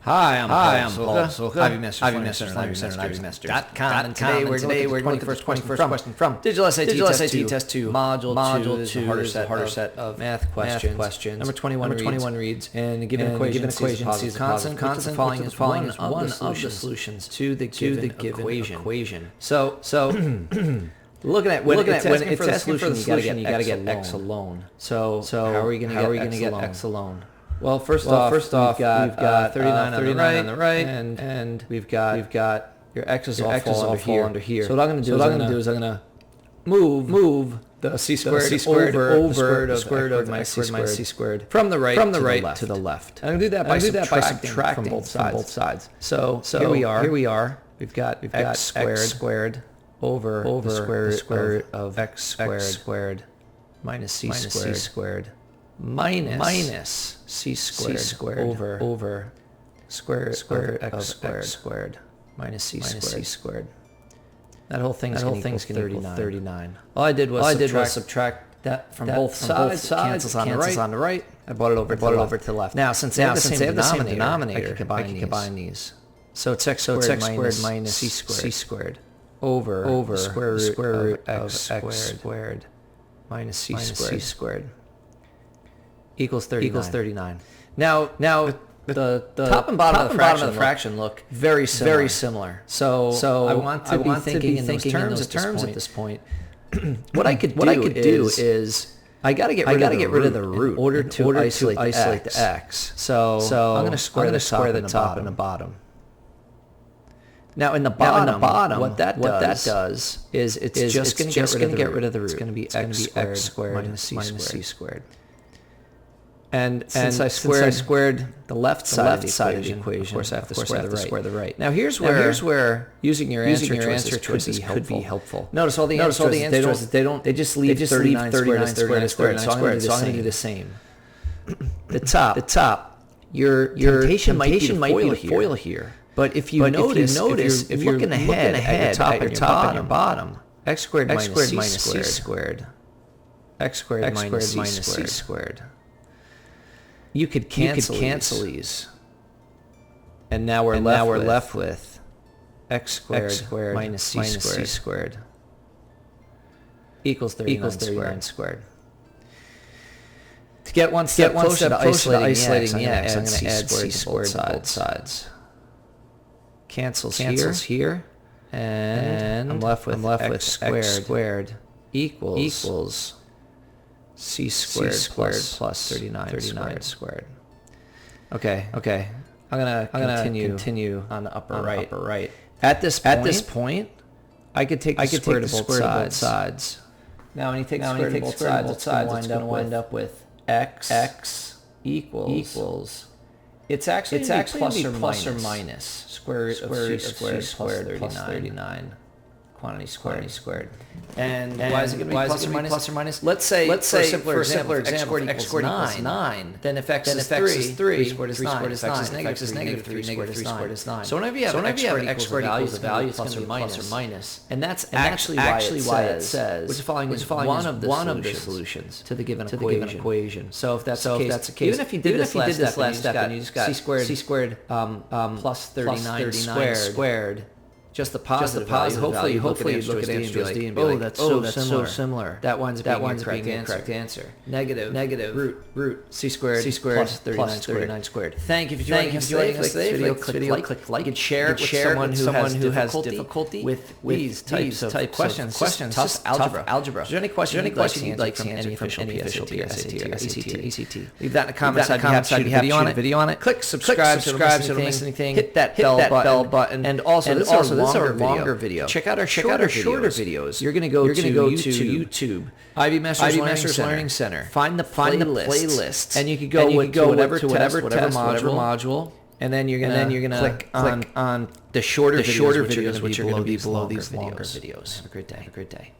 Hi, I'm Paul Soka, IB Masters, IB Masters, and today we're looking at the 21st question from Digital SAT Test 2, Module 2, harder set of math questions. Number 21 reads, and a given equation sees a constant, the following is one of the solutions to the given equation. So looking at when it's asking for the solution, you got to get x alone. So how are we going to get x alone? Well, first off, we've got 39 on the right, and we've got your x is all fall under here. So what I'm going to do is I'm going to move the c squared over the square root of my c squared from the right to the left. I'm going to do that by subtracting from both sides. So here we are. We've got x squared over the square root of x squared minus c squared minus c squared over square root of x squared minus c squared. That whole thing's going to equal 39. All I did was subtract that from both sides. Cancels on the right. I brought it over to the left. Now, since they have the same denominator, I can combine these. So it's x squared minus c squared over square root of x squared minus c squared equals 39. Now the top and bottom of the fraction look very similar. So I want to be thinking in those terms at this point. What I could do is I got to get rid of the root in order to isolate the x. So I'm going to square the top and the bottom. Now in the bottom, what that does is it's just going to get rid of the root. It's going to be x squared minus c squared. And since I squared the left side of the equation, of course I have to square the right. Now here's where using your answer choices could be helpful. Notice all the answers they just leave 39 squared. So I'm going to do the same. The top, your temptation might be to foil here. But if you notice, if you're looking ahead at your top and your bottom, x squared minus c squared, x squared minus c squared. You could cancel these, and now we're left with x squared minus c squared equals 39 squared. To get one step closer to isolating the x, I'm going to add c squared to both sides. Cancels here, and I'm left with x squared equals c squared plus 39 squared. Okay. I'm gonna continue on the upper right. At this point, I could take the square to both sides. Now when you take the square to both sides, it's going to wind up with x equals. It's actually plus or minus square root of c squared plus 39. Quantity squared. And why is it going to be plus or minus? Let's say for a simpler example, x squared equals 9. Then if x is 3 squared is 9. If x is negative 3 squared is 9. So whenever you have x squared equals a value, it's going to be plus or minus. And that's actually why it says, which is following one of the solutions to the given equation. So if that's the case, even if you did this last step and you just got c squared plus 39 squared, just the positive value. Hopefully you look at answer D and be like, that's so similar. That winds up being the correct answer. Negative root c squared plus 39 squared. Thank you for joining us today. Click like and share it with someone who has difficulty with these types of questions. Tough algebra. Is there any question you'd like from any official PSAT or ACT? Leave that in the comments. I'd be happy to shoot a video on it. Click subscribe so you don't miss anything. Hit that bell button. And also this is a longer video. Check out our shorter videos. You're going to go to YouTube, IB Masters Learning Center. Find the playlist, and you could go to whatever module, and then you're going to click on the shorter videos, which are going to be below these longer videos. Have a great day.